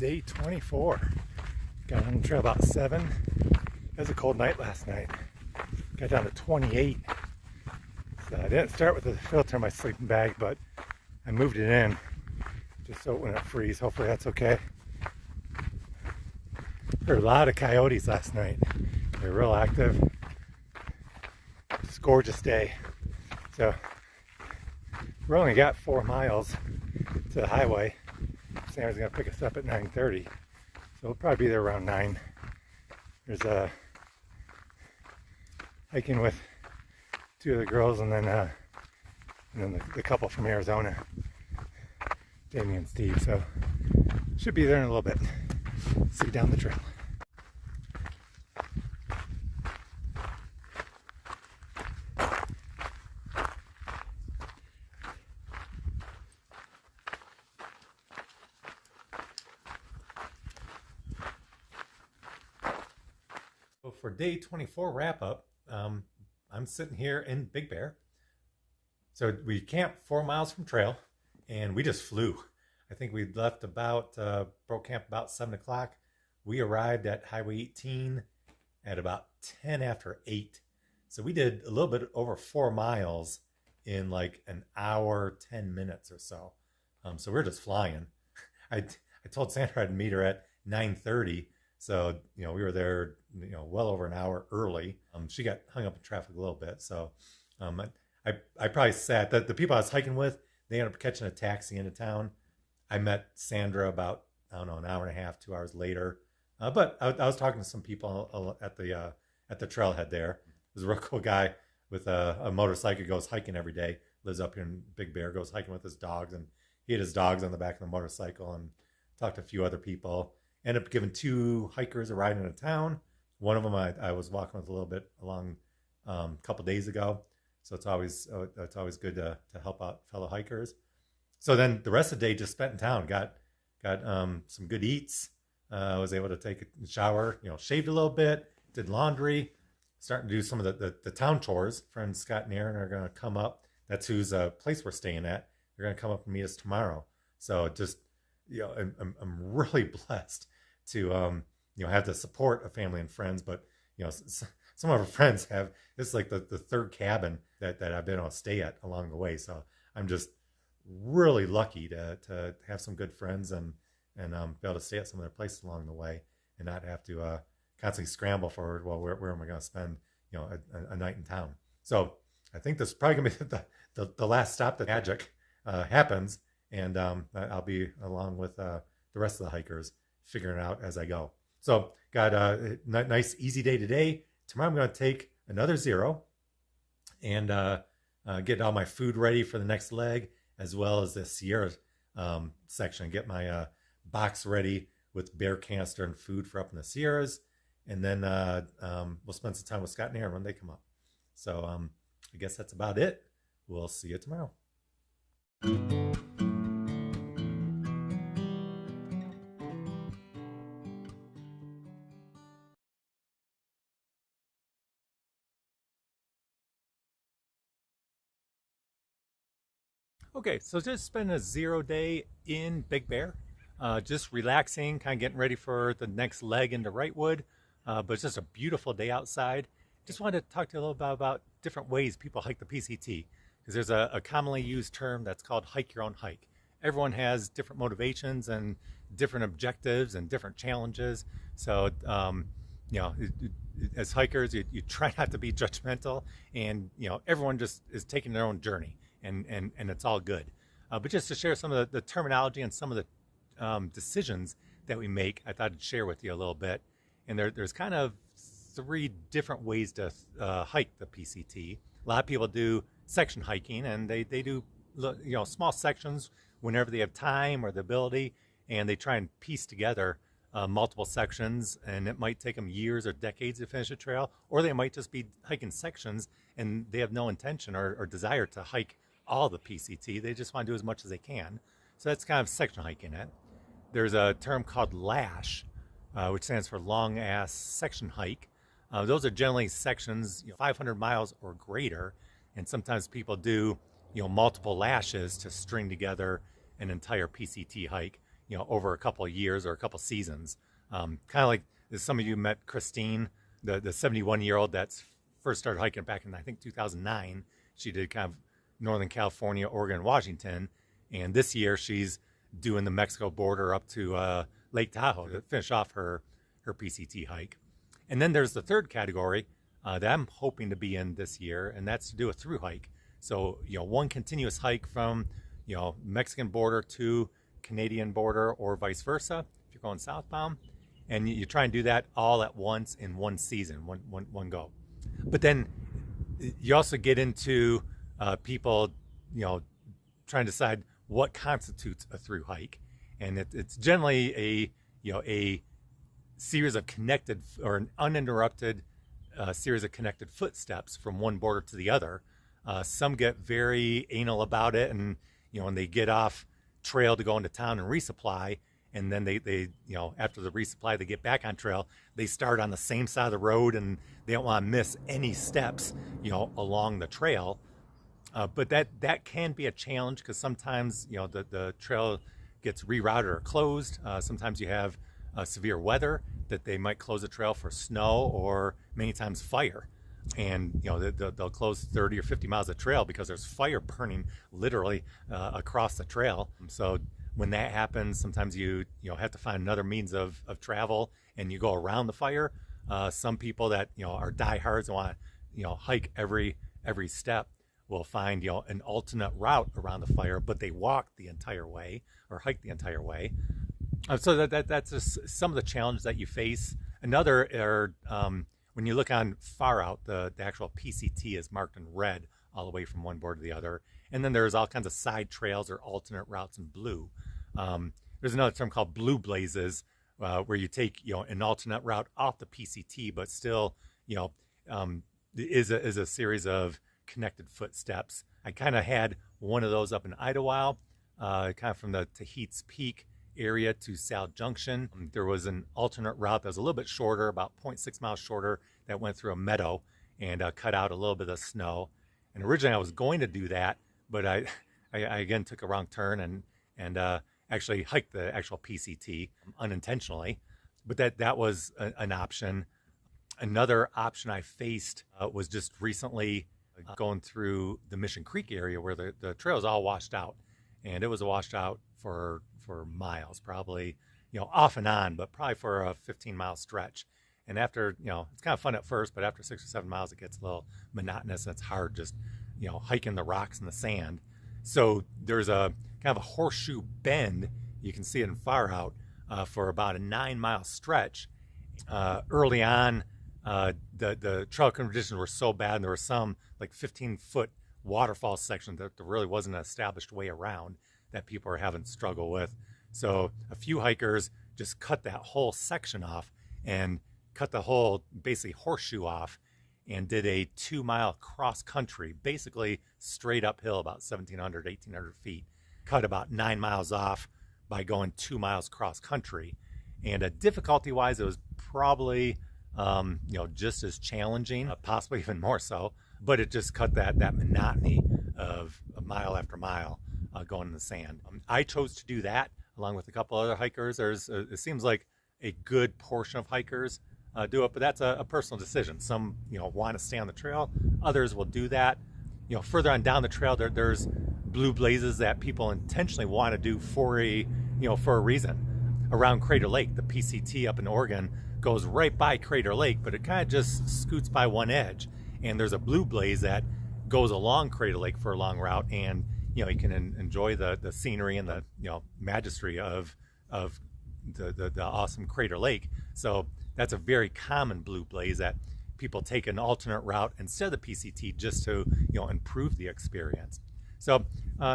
day 24. Got on the trail about 7. It was a cold night last night. Got down to 28. So I didn't start with the filter in my sleeping bag, but I moved it in just so it wouldn't freeze. Hopefully that's okay. There were a lot of coyotes last night. They were real active. It's a gorgeous day. So we only got 4 miles to the highway. Sandra's gonna pick us up at 9:30, so we'll probably be there around 9. There's a hiking with 2 of the girls, and then the couple from Arizona, Damien and Steve. So should be there in a little bit. See you down the trail. So for day 24 wrap up, I'm sitting here in Big Bear. So we camped 4 miles from trail, and we just flew. I think we left about, broke camp about 7 o'clock. We arrived at Highway 18 at about 10 after 8. So we did a little bit over 4 miles in like an hour, 10 minutes or so. So we're just flying. I told Sandra I'd meet her at 9:30. So, we were there, well over an hour early. She got hung up in traffic a little bit. So I probably sat, the people I was hiking with, they ended up catching a taxi into town. I met Sandra about, I don't know, an hour and a half, 2 hours later. But I was talking to some people at the trailhead there. There's a real cool guy with a motorcycle, goes hiking every day, lives up here in Big Bear, goes hiking with his dogs. And he had his dogs on the back of the motorcycle, and talked to a few other people. Ended up giving 2 hikers a ride into town. One of them I was walking with a little bit along a couple days ago. So it's always good to help out fellow hikers. So then the rest of the day just spent in town. Got some good eats. I was able to take a shower, shaved a little bit, did laundry, starting to do some of the town chores. Friends Scott and Aaron are going to come up. That's whose place we're staying at. They're going to come up and meet us tomorrow. So just, I'm really blessed to have the support of family and friends. But some of our friends have, this is like the 3rd cabin that I've been able to stay at along the way. So I'm just really lucky to have some good friends and be able to stay at some of their places along the way, and not have to constantly scramble for, well, where am I going to spend a night in town. So I think this is probably going to be the last stop that magic happens. And I'll be along with the rest of the hikers, figuring it out as I go. So got a nice, easy day today. Tomorrow I'm going to take another 0 and get all my food ready for the next leg, as well as the Sierra section. Get my box ready with bear canister and food for up in the Sierras. And then we'll spend some time with Scott and Aaron when they come up. So I guess that's about it. We'll see you tomorrow. Okay, so just spend a 0 day in Big Bear, just relaxing, kind of getting ready for the next leg into Wrightwood, but it's just a beautiful day outside. Just wanted to talk to you a little bit about different ways people hike the PCT, because there's a commonly used term that's called hike your own hike. Everyone has different motivations and different objectives and different challenges. So, as hikers, you try not to be judgmental, and everyone just is taking their own journey. And it's all good. But just to share some of the terminology and some of the decisions that we make, I thought I'd share with you a little bit. And there's kind of 3 different ways to hike the PCT. A lot of people do section hiking, and they do small sections whenever they have time or the ability, and they try and piece together multiple sections, and it might take them years or decades to finish a trail, or they might just be hiking sections and they have no intention or desire to hike all the PCT. They just want to do as much as they can. So that's kind of section hiking it. There's a term called LASH, which stands for long ass section hike. Those are generally sections 500 miles or greater, and sometimes people do multiple lashes to string together an entire PCT hike. over a couple of years or a couple of seasons. Kind of like some of you met Christine, the 71-year-old that's first started hiking back in, I think, 2009. She did kind of Northern California, Oregon, Washington. And this year she's doing the Mexico border up to Lake Tahoe to finish off her PCT hike. And then there's the third category that I'm hoping to be in this year, and that's to do a through hike. So, one continuous hike from, Mexican border to Canadian border or vice versa, if you're going southbound. And you try and do that all at once in one season, one go. But then you also get into people, trying to decide what constitutes a through hike. And it's generally a series of connected or an uninterrupted series of connected footsteps from one border to the other. Some get very anal about it, and when they get off trail to go into town and resupply, and then they after the resupply they get back on trail, they start on the same side of the road and they don't want to miss any steps along the trail. But that can be a challenge because sometimes the trail gets rerouted or closed. Sometimes you have severe weather that they might close the trail for snow or many times fire. And they'll close 30 or 50 miles of trail because there's fire burning literally across the trail. So when that happens, sometimes you have to find another means of travel, and you go around the fire. Some people that are diehards and want to hike every step will find an alternate route around the fire, but they walk the entire way or hike the entire way. So that's just some of the challenges that you face. Another are when you look on far out, the actual PCT is marked in red all the way from one board to the other. And then there's all kinds of side trails or alternate routes in blue. There's another term called blue blazes, where you take an alternate route off the PCT, but still is a series of connected footsteps. I kind of had one of those up in Idlewild, kind of from the Tahiti's Peak area to Sal Junction. There was an alternate route that was a little bit shorter, about 0.6 miles shorter, that went through a meadow and cut out a little bit of snow. And originally I was going to do that, but I again took a wrong turn and actually hiked the actual PCT unintentionally. But that was an option. Another option I faced was just recently going through the Mission Creek area where the trail is all washed out. And it was washed out for miles, probably, off and on, but probably for a 15-mile stretch. And after, it's kind of fun at first, but after 6 or 7 miles, it gets a little monotonous and it's hard just, hiking the rocks and the sand. So there's a kind of a horseshoe bend. You can see it in far out for about a 9-mile stretch. Early on, the trail conditions were so bad, and there were some like 15-foot waterfall sections that there really wasn't an established way around that people are having struggle with. So a few hikers just cut that whole section off and cut the whole basically horseshoe off and did a 2-mile cross country, basically straight uphill about 1,700, 1,800 feet, cut about 9 miles off by going 2 miles cross country. And difficulty wise, it was probably, just as challenging, possibly even more so, but it just cut that monotony of a mile after mile going in the sand. I chose to do that along with a couple other hikers. It seems like a good portion of hikers do it, but that's a personal decision. Some want to stay on the trail, others will do that. Further on down the trail, there's blue blazes that people intentionally want to do for a reason. Around Crater Lake, the PCT up in Oregon goes right by Crater Lake, but it kind of just scoots by one edge. And there's a blue blaze that goes along Crater Lake for a long route, and you can enjoy the scenery and the majesty of the awesome Crater Lake. So that's a very common blue blaze that people take an alternate route instead of the PCT just to improve the experience. So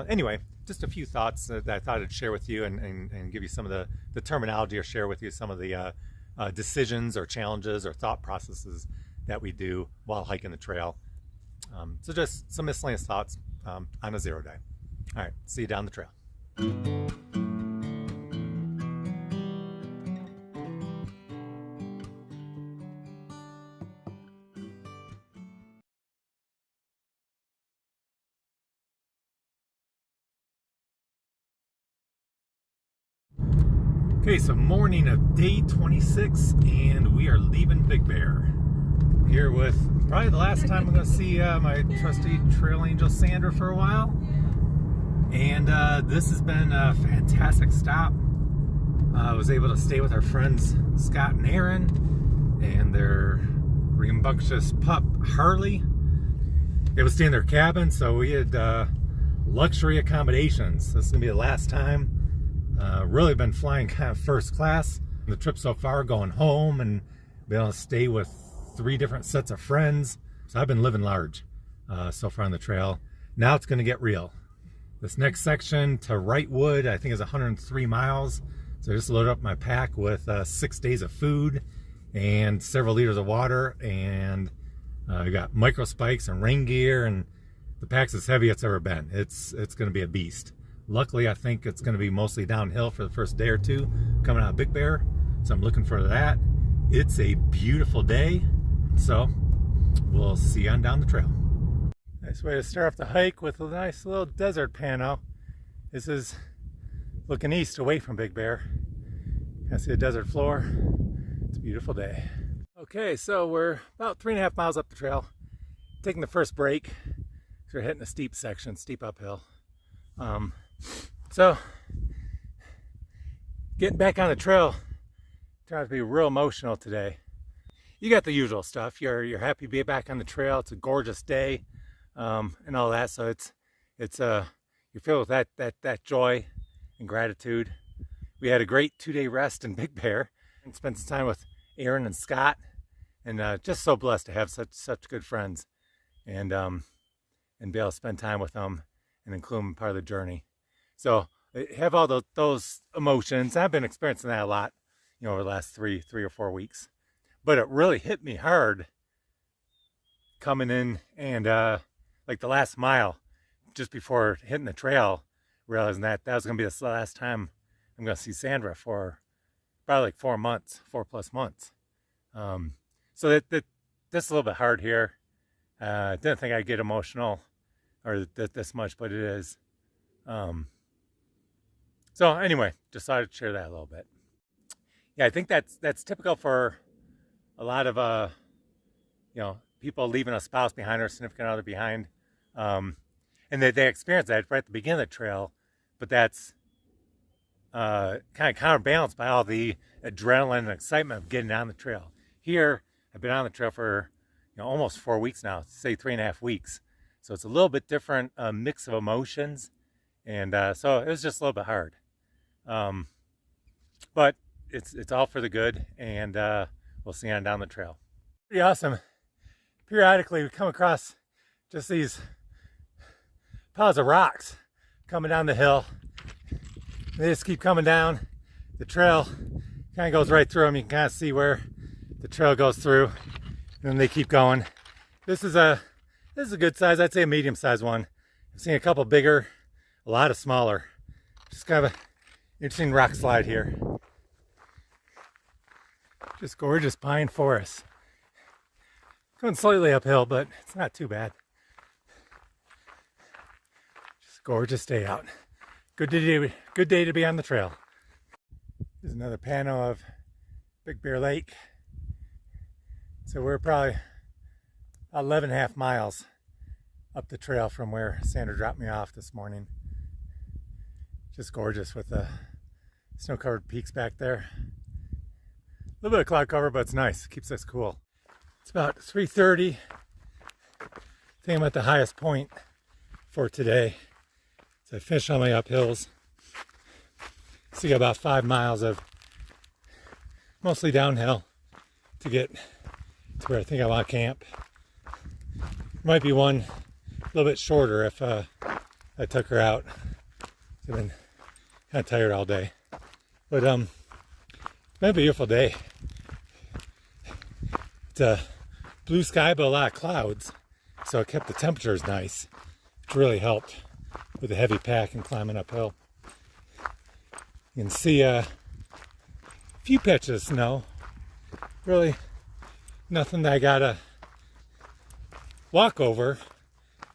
anyway, just a few thoughts that I thought I'd share with you and give you some of the terminology, or share with you some of the decisions or challenges or thought processes that we do while hiking the trail. So just some miscellaneous thoughts on a 0 day. All right, see you down the trail. Okay, so morning of day 26, and we are leaving Big Bear. Here with probably the last time I'm going to see my trusty trail angel Sandra for a while. And this has been a fantastic stop. I was able to stay with our friends Scott and Aaron and their rambunctious pup Harley. They would stay in their cabin, so we had luxury accommodations. This is going to be the last time. Really been flying kind of first class. The trip so far, going home and being able to stay with 3 different sets of friends. So I've been living large so far on the trail. Now it's going to get real. This next section to Wrightwood, I think is 103 miles. So I just loaded up my pack with 6 days of food and several liters of water, and I got micro spikes and rain gear, and the pack's as heavy as it's ever been. It's going to be a beast. Luckily, I think it's going to be mostly downhill for the first day or two coming out of Big Bear, so I'm looking forward to that. It's a beautiful day, so we'll see you on down the trail. Nice way to start off the hike with a nice little desert pano. This is looking east away from Big Bear. You can see the desert floor. It's a beautiful day. Okay, so we're about 3.5 miles up the trail. Taking the first break. We're hitting a steep section, steep uphill. So getting back on the trail turned out to be real emotional today. You got the usual stuff. You're happy to be back on the trail. It's a gorgeous day, and all that. So you're filled with that joy and gratitude. We had a great 2-day rest in Big Bear and spent some time with Aaron and Scott, and just so blessed to have such good friends, and be able to spend time with them and include them part of the journey. So I have all those emotions. I've been experiencing that a lot, over the last three or 4 weeks. But it really hit me hard coming in and like the last mile, just before hitting the trail, realizing that was going to be the last time I'm going to see Sandra for probably like 4 months, 4+ months. So that's a little bit hard here. Didn't think I'd get emotional or this much, but it is. So anyway, decided to share that a little bit. Yeah, I think that's typical for a lot of people leaving a spouse behind or a significant other behind, and they experience that right at the beginning of the trail, but that's kind of counterbalanced by all the adrenaline and excitement of getting on the trail. Here, I've been on the trail for almost 4 weeks now, say 3.5 weeks. So it's a little bit different mix of emotions, and so it was just a little bit hard. But it's all for the good, and we'll see you on down the trail. Pretty awesome. Periodically, we come across just these piles of rocks coming down the hill. They just keep coming down. The trail kind of goes right through them. You can kind of see where the trail goes through, and then they keep going. This is a good size. I'd say a medium-sized one. I've seen a couple bigger, a lot of smaller. Just kind of an interesting rock slide here. Just gorgeous pine forest. Going slightly uphill, but it's not too bad. Just gorgeous day out. Good day to be on the trail. There's another pano of Big Bear Lake. So we're probably 11.5 miles up the trail from where Sandra dropped me off this morning. Just gorgeous with the snow-covered peaks back there. A little bit of cloud cover, but it's nice. It keeps us cool. It's about 3:30. I think I'm at the highest point for today. So I finished all my uphills. So you got about 5 miles of mostly downhill to get to where I think I want to camp. Might be one a little bit shorter if I took her out. I've been kind of tired all day. But it's been a beautiful day. It's a blue sky but a lot of clouds, so it kept the temperatures nice, which really helped with the heavy pack and climbing uphill. You can see a few patches of snow. Really nothing that I gotta walk over,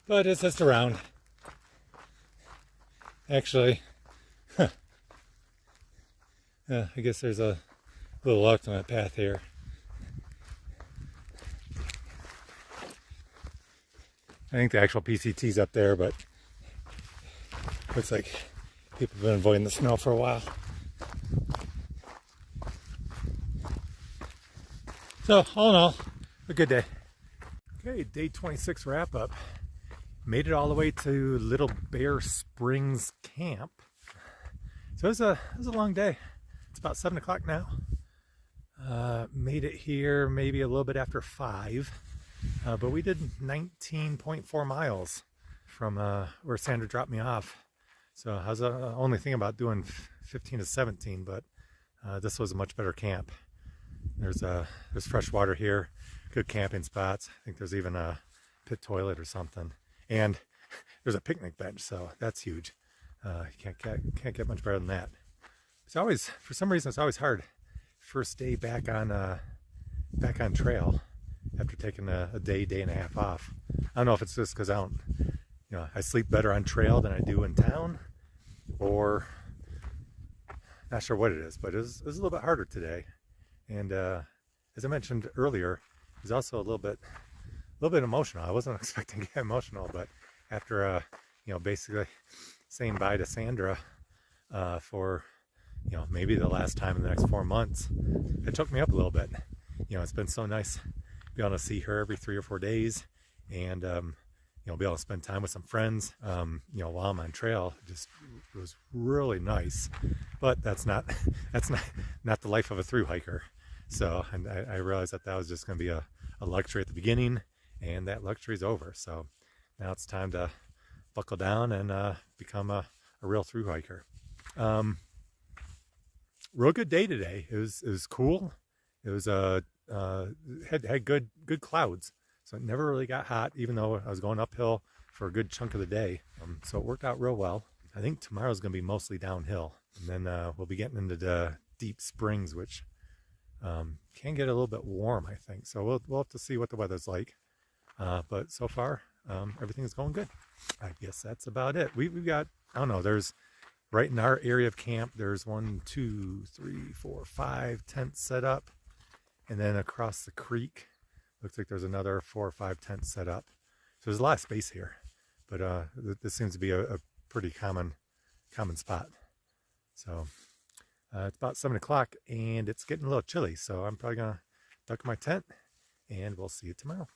but it's just around. Actually, I guess there's a little luck on that path here. I think the actual PCT's up there, but looks like people have been avoiding the snow for a while. So, all in all, a good day. Okay, day 26 wrap up. Made it all the way to Little Bear Springs Camp. So it was a long day. It's about 7 o'clock now. Made it here maybe a little bit after 5. But we did 19.4 miles from where Sandra dropped me off. So I was only thinking about doing 15 to 17, but this was a much better camp. There's fresh water here, good camping spots. I think there's even a pit toilet or something. And there's a picnic bench, so that's huge. You can't get much better than that. It's always, for some reason, it's always hard. First day back on trail after taking a day and a half off. I don't know if it's just because I sleep better on trail than I do in town, or not sure what it is, but it was a little bit harder today. And as I mentioned earlier, it was also a little bit emotional. I wasn't expecting to get emotional, but after basically saying bye to Sandra for maybe the last time in the next 4 months, it took me up a little bit. It's been so nice be able to see her every 3 or 4 days, and be able to spend time with some friends while I'm on trail. It was really nice, but that's not the life of a thru hiker. So, and I realized that was just going to be a luxury at the beginning, and that luxury is over. So now it's time to buckle down and become a real thru hiker. Real good day today. It was cool. It was had good clouds, so it never really got hot, even though I was going uphill for a good chunk of the day. So it worked out real well. I think tomorrow's going to be mostly downhill, and then we'll be getting into the deep springs, which can get a little bit warm, I think. So we'll have to see what the weather's like. But so far, everything's going good. I guess that's about it. We've got, I don't know, there's right in our area of camp, there's 1, 2, 3, 4, 5 tents set up. And then across the creek, looks like there's another 4 or 5 tents set up. So there's a lot of space here, but this seems to be a pretty common spot. So it's about 7 o'clock and it's getting a little chilly, so I'm probably gonna duck my tent, and we'll see you tomorrow.